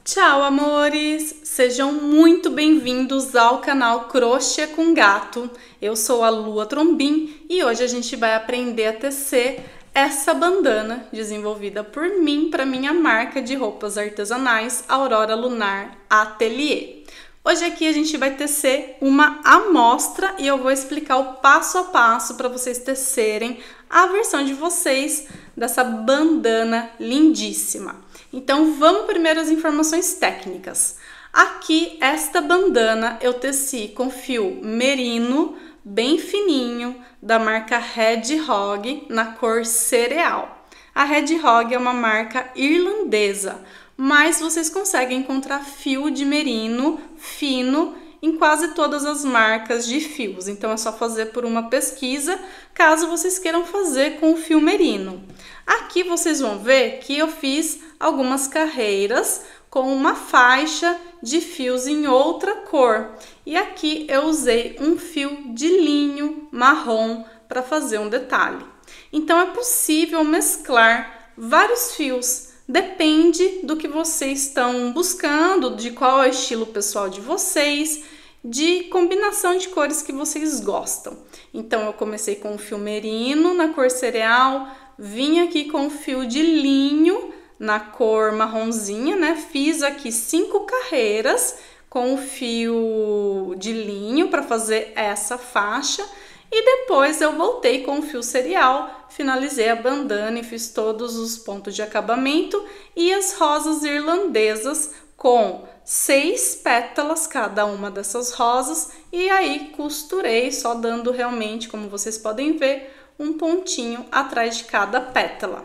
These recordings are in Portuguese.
Tchau, amores! Sejam muito bem-vindos ao canal Crochê com Gato. Eu sou a Lua Trombim e hoje a gente vai aprender a tecer essa bandana desenvolvida por mim para minha marca de roupas artesanais Aurora Lunar Atelier. Hoje aqui a gente vai tecer uma amostra e eu vou explicar o passo a passo para vocês tecerem a versão de vocês dessa bandana lindíssima. Então vamos primeiro às informações técnicas. Aqui esta bandana eu teci com fio merino bem fininho da marca Hedgehog na cor cereal. A Hedgehog é uma marca irlandesa, mas vocês conseguem encontrar fio de merino fino em quase todas as marcas de fios. Então é só fazer por uma pesquisa, caso vocês queiram fazer com o fio merino. Aqui vocês vão ver que eu fiz algumas carreiras com uma faixa de fios em outra cor. E aqui eu usei um fio de linho marrom para fazer um detalhe. Então é possível mesclar vários fios. Depende do que vocês estão buscando, de qual é o estilo pessoal de vocês, de combinação de cores que vocês gostam. Então eu comecei com o fio merino na cor cereal, vim aqui com o fio de linho na cor marronzinha, né? Fiz aqui 5 carreiras com o fio de linho para fazer essa faixa. E depois eu voltei com o fio cereal, finalizei a bandana e fiz todos os pontos de acabamento e as rosas irlandesas com 6 pétalas cada uma dessas rosas e aí costurei, só dando realmente, como vocês podem ver, um pontinho atrás de cada pétala.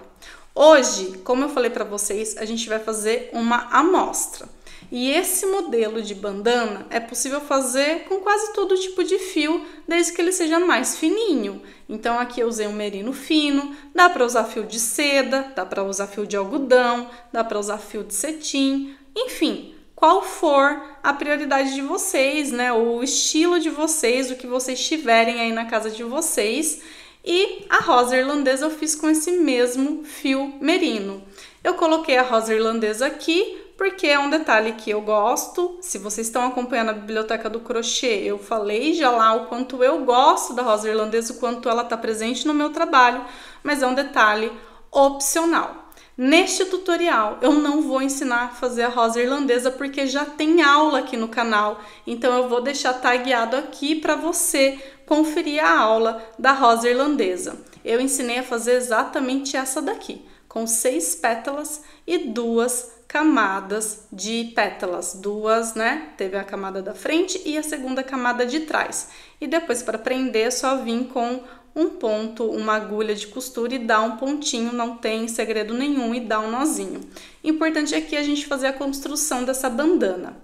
Hoje, como eu falei para vocês, a gente vai fazer uma amostra. E esse modelo de bandana é possível fazer com quase todo tipo de fio, desde que ele seja mais fininho. Então aqui eu usei um merino fino, dá para usar fio de seda, dá para usar fio de algodão, dá para usar fio de cetim, enfim, qual for a prioridade de vocês, né? O estilo de vocês, o que vocês tiverem aí na casa de vocês. E a rosa irlandesa eu fiz com esse mesmo fio merino. Eu coloquei a rosa irlandesa aqui porque é um detalhe que eu gosto. Se vocês estão acompanhando a biblioteca do crochê, eu falei já lá o quanto eu gosto da rosa irlandesa, o quanto ela está presente no meu trabalho, mas é um detalhe opcional. Neste tutorial eu não vou ensinar a fazer a rosa irlandesa porque já tem aula aqui no canal, então eu vou deixar tagueado aqui para você conferir a aula da rosa irlandesa. Eu ensinei a fazer exatamente essa daqui, com 6 pétalas e 2 camadas de pétalas, duas, né? Teve a camada da frente e a segunda camada de trás. E depois, para prender, só vim com um ponto, uma agulha de costura e dar um pontinho, não tem segredo nenhum, e dar um nozinho. Importante aqui a gente fazer a construção dessa bandana.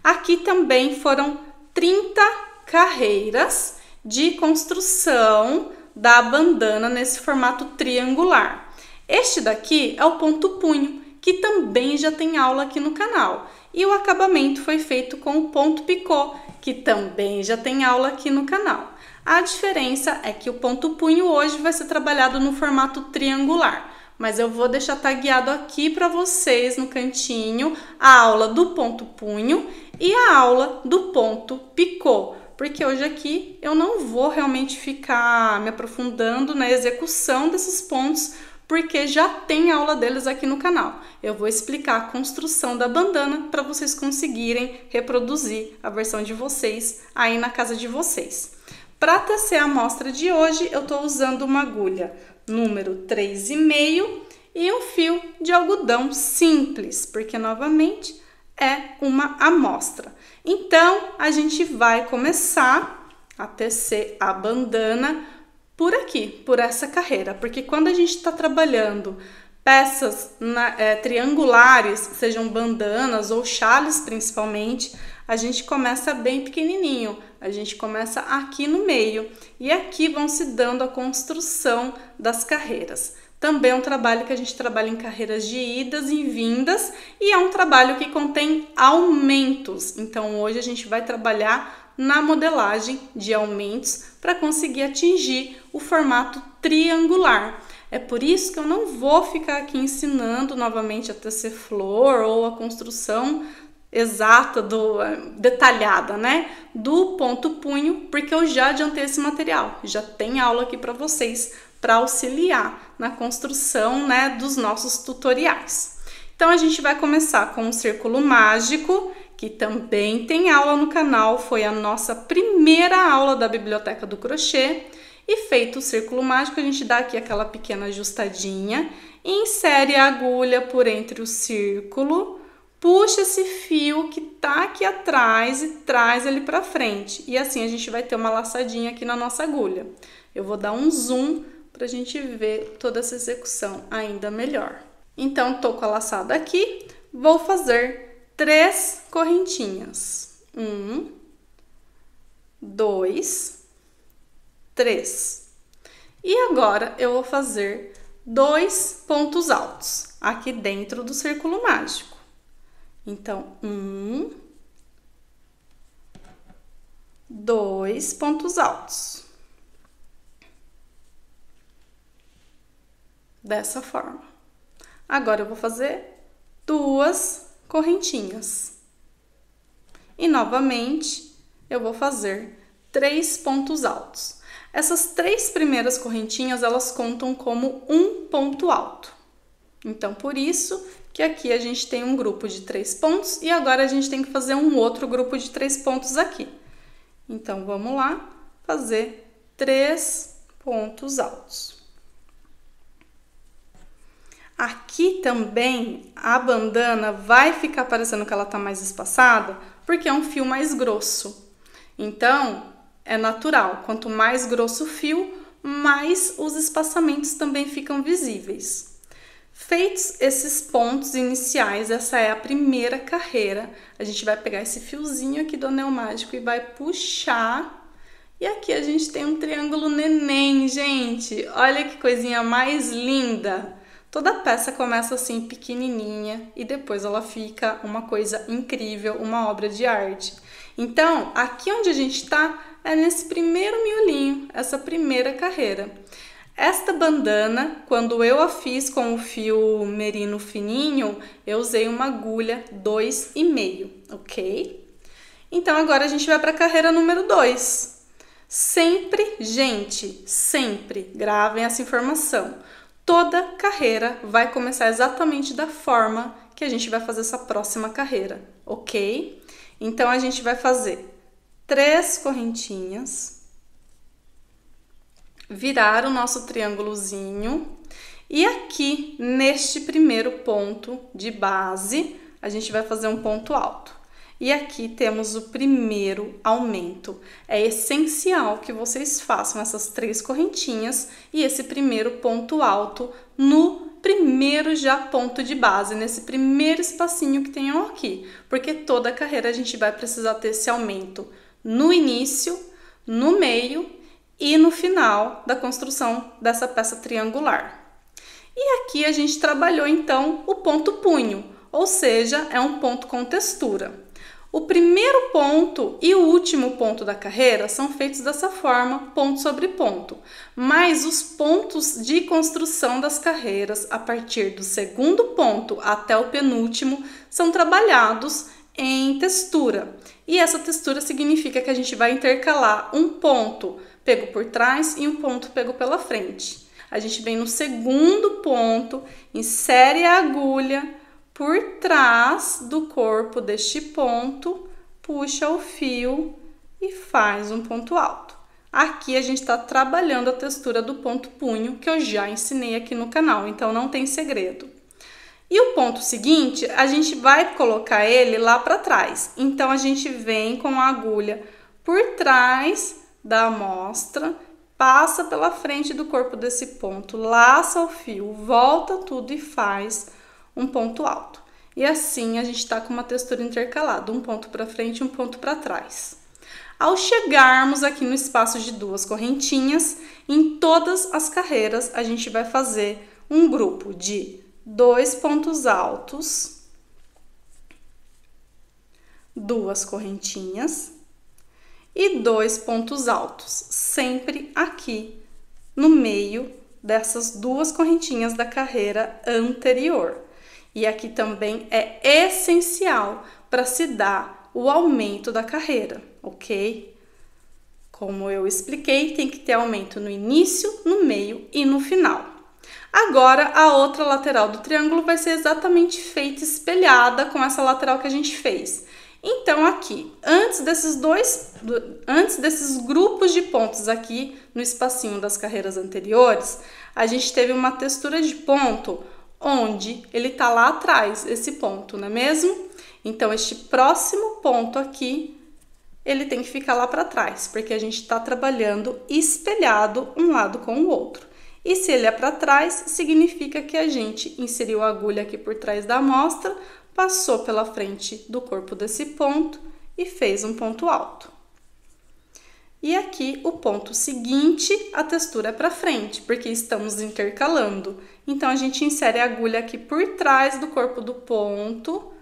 Aqui também foram 30 carreiras de construção da bandana nesse formato triangular. Este daqui é o ponto punho, que também já tem aula aqui no canal. E o acabamento foi feito com o ponto picô, que também já tem aula aqui no canal. A diferença é que o ponto punho hoje vai ser trabalhado no formato triangular, mas eu vou deixar tagueado aqui para vocês no cantinho a aula do ponto punho e a aula do ponto picô, porque hoje aqui eu não vou realmente ficar me aprofundando na execução desses pontos, porque já tem aula deles aqui no canal. Eu vou explicar a construção da bandana para vocês conseguirem reproduzir a versão de vocês aí na casa de vocês. Para tecer a amostra de hoje, eu estou usando uma agulha número 3,5 e um fio de algodão simples, porque novamente é uma amostra. Então, a gente vai começar a tecer a bandana por aqui, por essa carreira, porque quando a gente está trabalhando peças triangulares, sejam bandanas ou xales principalmente, a gente começa bem pequenininho, a gente começa aqui no meio e aqui vão se dando a construção das carreiras. Também é um trabalho que a gente trabalha em carreiras de idas e vindas e é um trabalho que contém aumentos, então hoje a gente vai trabalhar na modelagem de aumentos para conseguir atingir o formato triangular. É por isso que eu não vou ficar aqui ensinando novamente a tecer flor ou a construção exata, detalhada, né, do ponto punho, porque eu já adiantei esse material, já tem aula aqui para vocês para auxiliar na construção, né, dos nossos tutoriais. Então a gente vai começar com o círculo mágico, que também tem aula no canal, foi a nossa primeira aula da Biblioteca do Crochê. E feito o círculo mágico, a gente dá aqui aquela pequena ajustadinha, insere a agulha por entre o círculo, puxa esse fio que tá aqui atrás e traz ele para frente. E assim a gente vai ter uma laçadinha aqui na nossa agulha. Eu vou dar um zoom para a gente ver toda essa execução ainda melhor. Então, tô com a laçada aqui, vou fazer 3 correntinhas. 1, 2, 3. E agora eu vou fazer 2 pontos altos aqui dentro do círculo mágico. Então, 1, 2 pontos altos. Dessa forma. Agora eu vou fazer 2 correntinhas. E novamente eu vou fazer 3 pontos altos. Essas 3 primeiras correntinhas, elas contam como um ponto alto. Então, por isso que aqui a gente tem um grupo de 3 pontos e agora a gente tem que fazer um outro grupo de 3 pontos aqui. Então, vamos lá fazer 3 pontos altos. Aqui também a bandana vai ficar parecendo que ela tá mais espaçada, porque é um fio mais grosso. Então, é natural, quanto mais grosso o fio, mais os espaçamentos também ficam visíveis. Feitos esses pontos iniciais, essa é a primeira carreira. A gente vai pegar esse fiozinho aqui do anel mágico e vai puxar. E aqui a gente tem um triângulo neném, gente. Olha que coisinha mais linda. Toda peça começa assim pequenininha e depois ela fica uma coisa incrível, uma obra de arte. Então, aqui onde a gente tá é nesse primeiro miolinho, essa primeira carreira. Esta bandana, quando eu a fiz com o fio merino fininho, eu usei uma agulha 2,5, ok? Então, agora a gente vai para a carreira número 2. Sempre, gente, sempre gravem essa informação. Toda carreira vai começar exatamente da forma que a gente vai fazer essa próxima carreira, ok? Então, a gente vai fazer 3 correntinhas, virar o nosso triângulozinho e aqui, neste primeiro ponto de base, a gente vai fazer um ponto alto. E aqui temos o primeiro aumento. É essencial que vocês façam essas 3 correntinhas e esse primeiro ponto alto no primeiro já ponto de base, nesse primeiro espacinho que tem aqui, porque toda a carreira a gente vai precisar ter esse aumento no início, no meio e no final da construção dessa peça triangular. E aqui a gente trabalhou então o ponto punho, ou seja, é um ponto com textura. O primeiro ponto e o último ponto da carreira são feitos dessa forma, ponto sobre ponto. Mas os pontos de construção das carreiras, a partir do segundo ponto até o penúltimo, são trabalhados em textura. E essa textura significa que a gente vai intercalar um ponto pego por trás e um ponto pego pela frente. A gente vem no segundo ponto, insere a agulha por trás do corpo deste ponto, puxa o fio e faz um ponto alto. Aqui a gente está trabalhando a textura do ponto punho, que eu já ensinei aqui no canal, então não tem segredo. E o ponto seguinte, a gente vai colocar ele lá para trás. Então, a gente vem com a agulha por trás da amostra, passa pela frente do corpo desse ponto, laça o fio, volta tudo e faz um ponto alto. E assim a gente está com uma textura intercalada, um ponto para frente e um ponto para trás. Ao chegarmos aqui no espaço de 2 correntinhas, em todas as carreiras a gente vai fazer um grupo de 2 pontos altos, 2 correntinhas e 2 pontos altos, sempre aqui no meio dessas duas correntinhas da carreira anterior. E aqui também é essencial para se dar o aumento da carreira, ok? Como eu expliquei, tem que ter aumento no início, no meio e no final. Agora, a outra lateral do triângulo vai ser exatamente feita espelhada com essa lateral que a gente fez. Então, aqui, antes desses grupos de pontos aqui no espacinho das carreiras anteriores, a gente teve uma textura de ponto onde ele tá lá atrás, esse ponto, não é mesmo? Então, este próximo ponto aqui, ele tem que ficar lá para trás, porque a gente está trabalhando espelhado um lado com o outro. E se ele é para trás, significa que a gente inseriu a agulha aqui por trás da amostra, passou pela frente do corpo desse ponto e fez um ponto alto. E aqui o ponto seguinte, a textura é para frente, porque estamos intercalando. Então, a gente insere a agulha aqui por trás do corpo do ponto,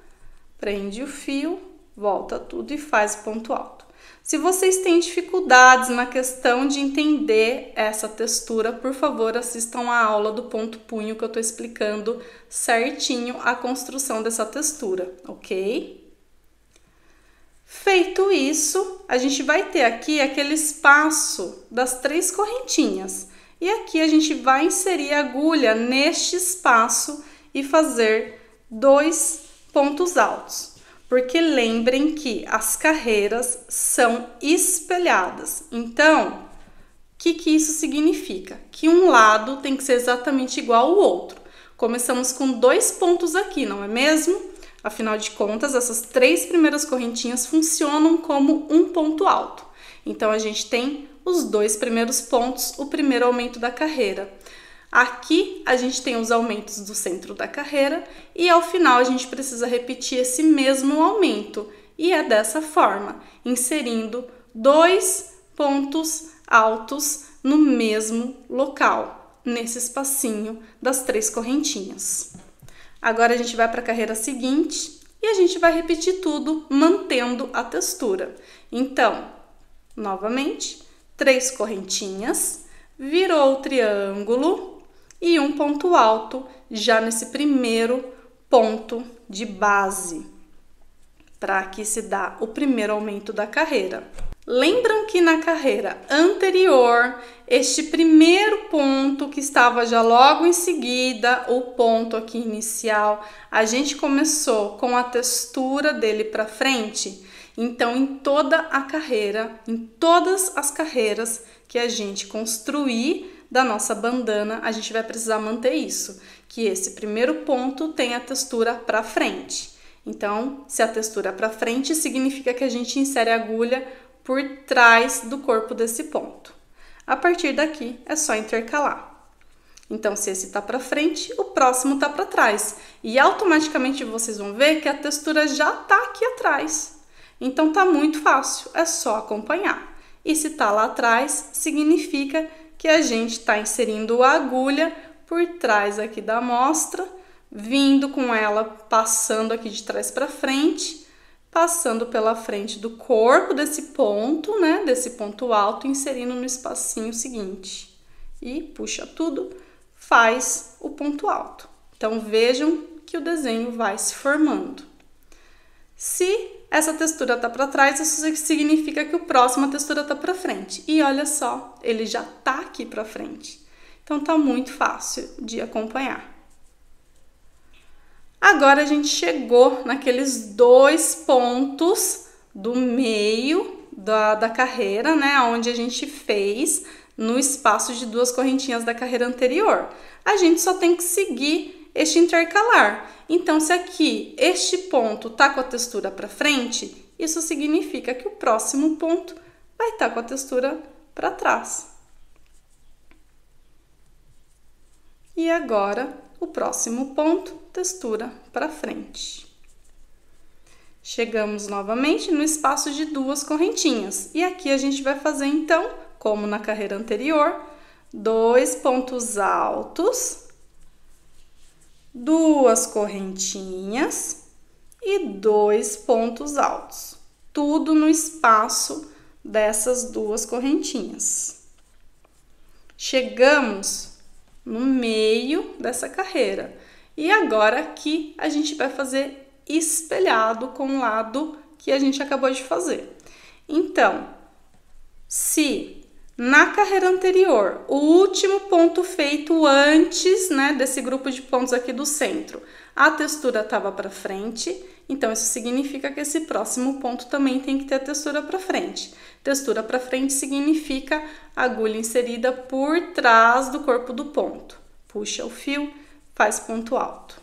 prende o fio, volta tudo e faz o ponto alto. Se vocês têm dificuldades na questão de entender essa textura, por favor, assistam a aula do ponto punho que eu estou explicando certinho a construção dessa textura, ok? Feito isso, a gente vai ter aqui aquele espaço das 3 correntinhas. E aqui a gente vai inserir a agulha neste espaço e fazer 2 pontos altos. Porque lembrem que as carreiras são espelhadas. Então, o que isso significa? Que um lado tem que ser exatamente igual ao outro. Começamos com 2 pontos aqui, não é mesmo? Afinal de contas, essas 3 primeiras correntinhas funcionam como um ponto alto. Então, a gente tem os 2 primeiros pontos, o primeiro aumento da carreira. Aqui a gente tem os aumentos do centro da carreira e ao final a gente precisa repetir esse mesmo aumento. E é dessa forma, inserindo 2 pontos altos no mesmo local, nesse espacinho das 3 correntinhas. Agora a gente vai para a carreira seguinte e a gente vai repetir tudo mantendo a textura. Então, novamente, 3 correntinhas, virou o triângulo e um ponto alto já nesse primeiro ponto de base, para que se dá o primeiro aumento da carreira. Lembram que na carreira anterior, este primeiro ponto que estava já logo em seguida, o ponto aqui inicial, a gente começou com a textura dele para frente? Então, em toda a carreira, em todas as carreiras que a gente construir da nossa bandana, a gente vai precisar manter isso, que esse primeiro ponto tem a textura para frente. Então, se a textura é para frente, significa que a gente insere a agulha por trás do corpo desse ponto. A partir daqui, é só intercalar. Então, se esse tá para frente, o próximo tá para trás. E automaticamente vocês vão ver que a textura já tá aqui atrás. Então, tá muito fácil, é só acompanhar. E se tá lá atrás, significa que a gente está inserindo a agulha por trás aqui da amostra, vindo com ela, passando aqui de trás para frente, passando pela frente do corpo desse ponto, né, desse ponto alto, inserindo no espacinho seguinte. E puxa tudo, faz o ponto alto. Então, vejam que o desenho vai se formando. Se essa textura tá para trás, isso significa que o próximo a textura tá para frente. E olha só, ele já tá aqui para frente. Então, tá muito fácil de acompanhar. Agora, a gente chegou naqueles 2 pontos do meio da carreira, né? Onde a gente fez no espaço de 2 correntinhas da carreira anterior. A gente só tem que seguir este intercalar. Então, se aqui este ponto tá com a textura para frente, isso significa que o próximo ponto vai estar com a textura para trás. E agora, o próximo ponto, textura para frente. Chegamos novamente no espaço de 2 correntinhas. E aqui a gente vai fazer, então, como na carreira anterior, 2 pontos altos, 2 correntinhas e 2 pontos altos. Tudo no espaço dessas duas correntinhas. Chegamos no meio dessa carreira. E agora aqui a gente vai fazer espelhado com o lado que a gente acabou de fazer. Então, se na carreira anterior, o último ponto feito antes, né, desse grupo de pontos aqui do centro, a textura estava para frente, então isso significa que esse próximo ponto também tem que ter a textura para frente. Textura para frente significa agulha inserida por trás do corpo do ponto. Puxa o fio, faz ponto alto.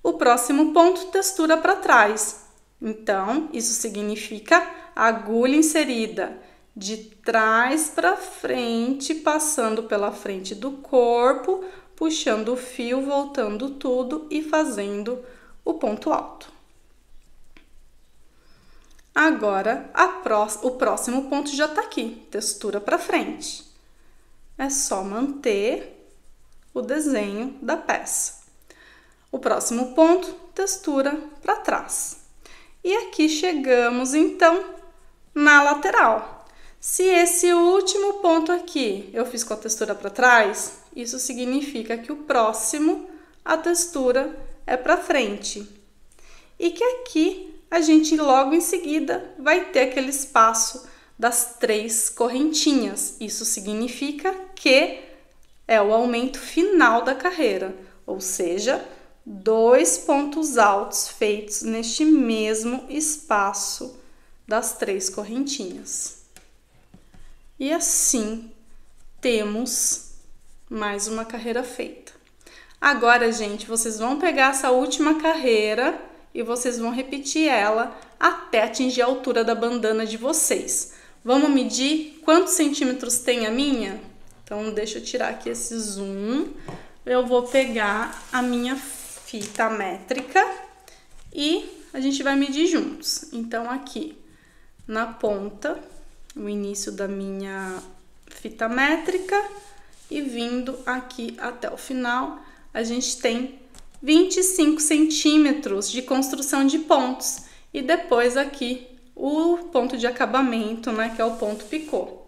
O próximo ponto, textura para trás. Então, isso significa agulha inserida de trás para frente, passando pela frente do corpo, puxando o fio, voltando tudo e fazendo o ponto alto. Agora, o próximo ponto já tá aqui, textura para frente. É só manter o desenho da peça. O próximo ponto, textura para trás. E aqui chegamos, então, na lateral. Se esse último ponto aqui eu fiz com a textura para trás, isso significa que o próximo, a textura é para frente. E que aqui a gente logo em seguida vai ter aquele espaço das 3 correntinhas. Isso significa que é o aumento final da carreira, ou seja, 2 pontos altos feitos neste mesmo espaço das 3 correntinhas. E assim temos mais uma carreira feita. Agora, gente, vocês vão pegar essa última carreira e vocês vão repetir ela até atingir a altura da bandana de vocês. Vamos medir quantos centímetros tem a minha? Então, deixa eu tirar aqui esse zoom. Eu vou pegar a minha fita métrica e a gente vai medir juntos. Então, aqui na ponta, o início da minha fita métrica e vindo aqui até o final, a gente tem 25 centímetros de construção de pontos. E depois aqui o ponto de acabamento, né, que é o ponto picô.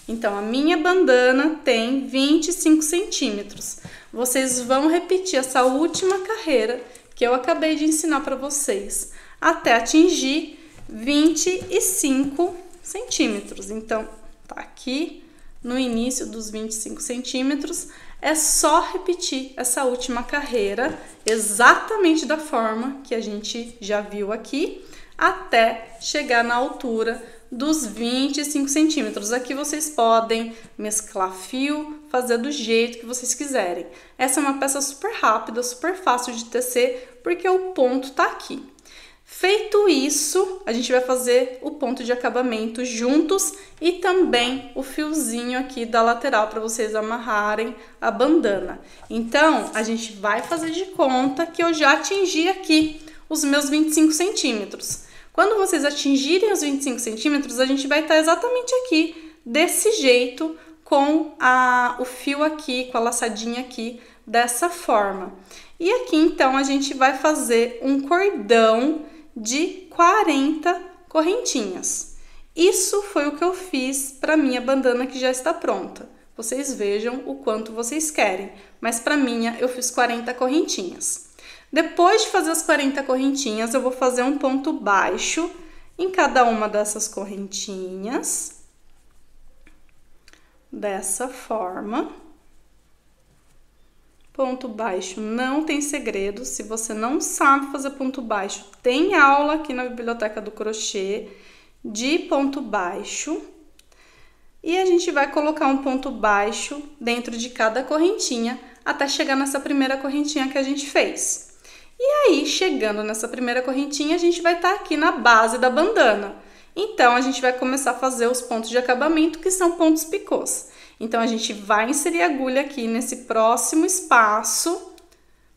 Então, a minha bandana tem 25 centímetros. Vocês vão repetir essa última carreira que eu acabei de ensinar para vocês, até atingir 25 centímetros. Então, tá aqui no início dos 25 centímetros. É só repetir essa última carreira exatamente da forma que a gente já viu aqui, até chegar na altura dos 25 centímetros. Aqui vocês podem mesclar fio, fazer do jeito que vocês quiserem. Essa é uma peça super rápida, super fácil de tecer, porque o ponto tá aqui. Feito isso, a gente vai fazer o ponto de acabamento juntos e também o fiozinho aqui da lateral para vocês amarrarem a bandana. Então, a gente vai fazer de conta que eu já atingi aqui os meus 25 centímetros. Quando vocês atingirem os 25 centímetros, a gente vai estar exatamente aqui, desse jeito, com o fio aqui, com a laçadinha aqui, dessa forma. E aqui, então, a gente vai fazer um cordão de 40 correntinhas. Isso foi o que eu fiz para minha bandana que já está pronta. Vocês vejam o quanto vocês querem, mas para minha eu fiz 40 correntinhas. Depois de fazer as 40 correntinhas, eu vou fazer um ponto baixo em cada uma dessas correntinhas, dessa forma. Ponto baixo não tem segredo. Se você não sabe fazer ponto baixo, tem aula aqui na Biblioteca do Crochê de ponto baixo. E a gente vai colocar um ponto baixo dentro de cada correntinha até chegar nessa primeira correntinha que a gente fez. E aí, chegando nessa primeira correntinha, a gente vai estar aqui na base da bandana. Então, a gente vai começar a fazer os pontos de acabamento, que são pontos picôs. Então, a gente vai inserir a agulha aqui nesse próximo espaço,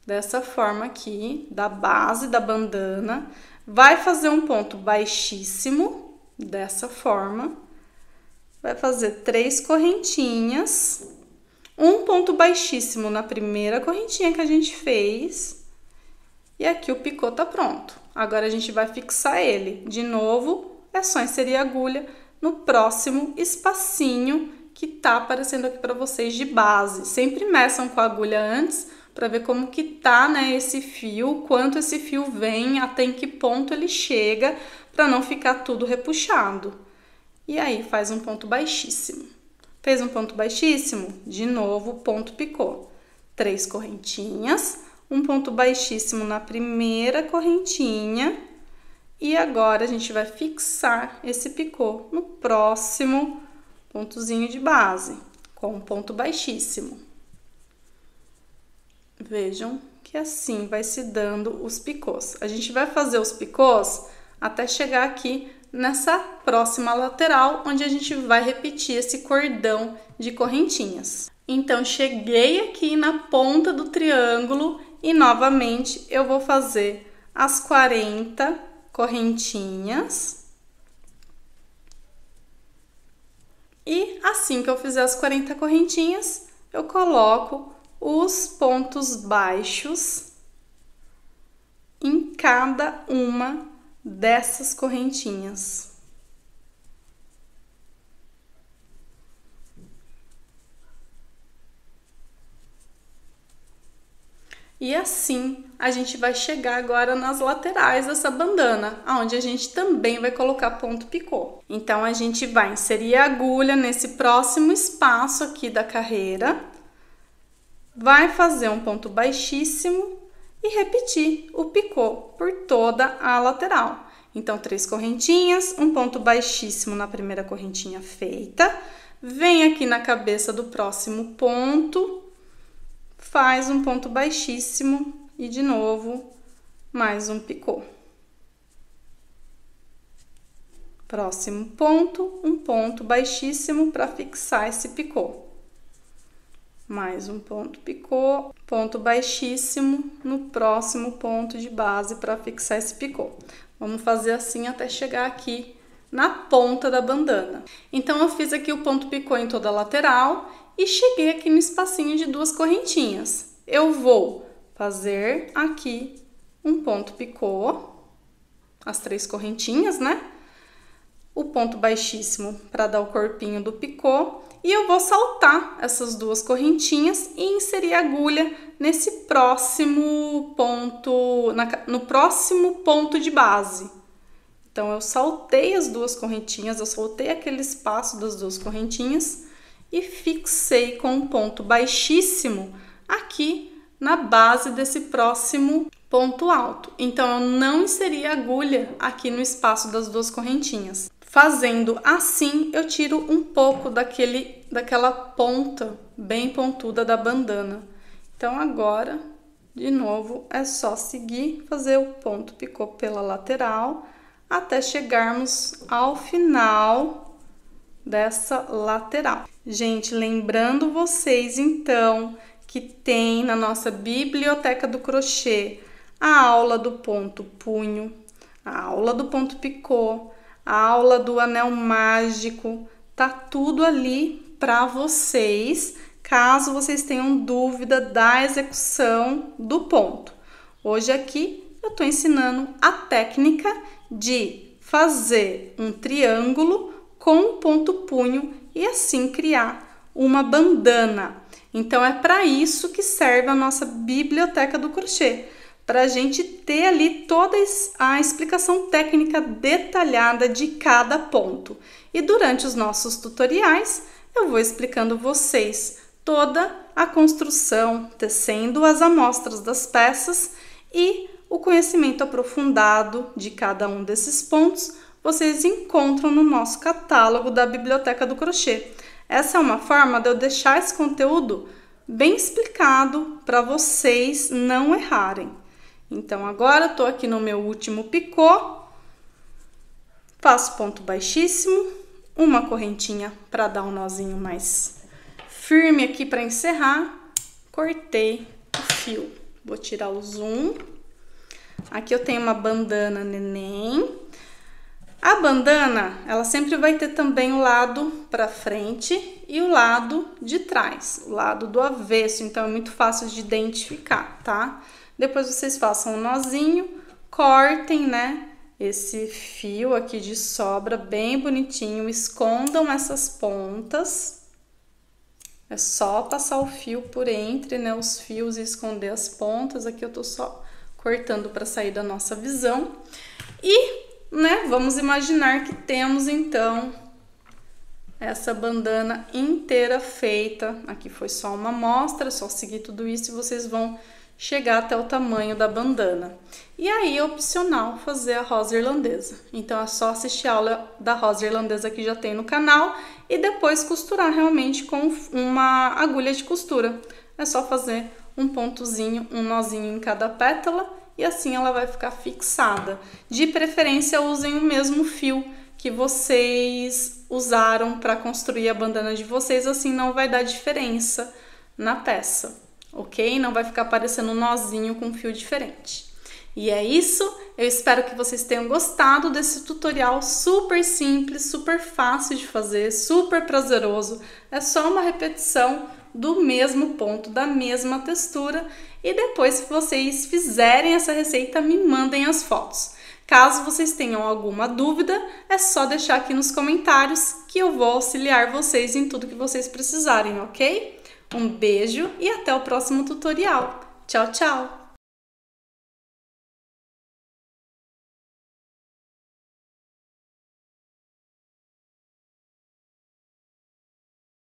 dessa forma aqui, da base da bandana. Vai fazer um ponto baixíssimo, dessa forma. Vai fazer 3 correntinhas. Um ponto baixíssimo na primeira correntinha que a gente fez. E aqui o picô tá pronto. Agora, a gente vai fixar ele. De novo, é só inserir a agulha no próximo espacinho que tá aparecendo aqui para vocês de base. Sempre meçam com a agulha antes para ver como que tá, né, esse fio, quanto esse fio vem, até em que ponto ele chega, para não ficar tudo repuxado. E aí faz um ponto baixíssimo. Fez um ponto baixíssimo? De novo, ponto picô. 3 correntinhas, um ponto baixíssimo na primeira correntinha. E agora a gente vai fixar esse picô no próximo pontozinho de base, com um ponto baixíssimo. Vejam que assim vai se dando os picôs. A gente vai fazer os picôs até chegar aqui nessa próxima lateral, onde a gente vai repetir esse cordão de correntinhas. Então, cheguei aqui na ponta do triângulo e novamente eu vou fazer as 40 correntinhas. E assim que eu fizer as 40 correntinhas, eu coloco os pontos baixos em cada uma dessas correntinhas. E assim a gente vai chegar agora nas laterais dessa bandana, onde a gente também vai colocar ponto picô. Então a gente vai inserir a agulha nesse próximo espaço aqui da carreira, vai fazer um ponto baixíssimo e repetir o picô por toda a lateral. Então 3 correntinhas, um ponto baixíssimo na primeira correntinha feita, vem aqui na cabeça do próximo ponto, faz um ponto baixíssimo e de novo mais um picô. Próximo ponto, um ponto baixíssimo para fixar esse picô. Mais um ponto picô, ponto baixíssimo no próximo ponto de base para fixar esse picô. Vamos fazer assim até chegar aqui na ponta da bandana. Então eu fiz aqui o ponto picô em toda a lateral e cheguei aqui no espacinho de 2 correntinhas. Eu vou fazer aqui um ponto picô, as 3 correntinhas, né? O ponto baixíssimo para dar o corpinho do picô. E eu vou saltar essas 2 correntinhas e inserir a agulha nesse próximo ponto, no próximo ponto de base. Então, eu saltei as 2 correntinhas, eu soltei aquele espaço das 2 correntinhas e fixei com um ponto baixíssimo aqui na base desse próximo ponto alto. Então, eu não inseri a agulha aqui no espaço das 2 correntinhas. Fazendo assim, eu tiro um pouco daquela ponta bem pontuda da bandana. Então, agora, de novo, é só seguir, fazer o ponto picô pela lateral, até chegarmos ao final dessa lateral. Gente, lembrando vocês, então, que tem na nossa biblioteca do crochê a aula do ponto punho, a aula do ponto picô, a aula do anel mágico, tá tudo ali para vocês, caso vocês tenham dúvida da execução do ponto. Hoje aqui eu tô ensinando a técnica de fazer um triângulo com um ponto punho e assim criar uma bandana. Então é para isso que serve a nossa biblioteca do crochê, para a gente ter ali toda a explicação técnica detalhada de cada ponto. E durante os nossos tutoriais, eu vou explicando vocês toda a construção, tecendo as amostras das peças e o conhecimento aprofundado de cada um desses pontos, vocês encontram no nosso catálogo da Biblioteca do Crochê. Essa é uma forma de eu deixar esse conteúdo bem explicado para vocês não errarem. Então, agora eu tô aqui no meu último picô, faço ponto baixíssimo, uma correntinha para dar um nozinho mais firme aqui para encerrar, cortei o fio. Vou tirar o zoom. Aqui eu tenho uma bandana neném. A bandana, ela sempre vai ter também o lado para frente e o lado de trás, o lado do avesso, então é muito fácil de identificar, tá? Depois vocês façam um nozinho, cortem, né, esse fio aqui de sobra bem bonitinho, escondam essas pontas. É só passar o fio por entre, né, os fios e esconder as pontas. Aqui eu tô só cortando para sair da nossa visão. E, né, vamos imaginar que temos então essa bandana inteira feita. Aqui foi só uma amostra, só seguir tudo isso e vocês vão chegar até o tamanho da bandana. E aí é opcional fazer a rosa irlandesa. Então é só assistir a aula da rosa irlandesa que já tem no canal e depois costurar realmente com uma agulha de costura. É só fazer um pontozinho, um nozinho em cada pétala e assim ela vai ficar fixada. De preferência usem o mesmo fio que vocês usaram para construir a bandana de vocês, assim não vai dar diferença na peça, ok? Não vai ficar parecendo um nozinho com um fio diferente. E é isso, eu espero que vocês tenham gostado desse tutorial super simples, super fácil de fazer, super prazeroso. É só uma repetição do mesmo ponto, da mesma textura. E depois que vocês fizerem essa receita, me mandem as fotos. Caso vocês tenham alguma dúvida, é só deixar aqui nos comentários que eu vou auxiliar vocês em tudo que vocês precisarem, ok? Um beijo e até o próximo tutorial. Tchau, tchau!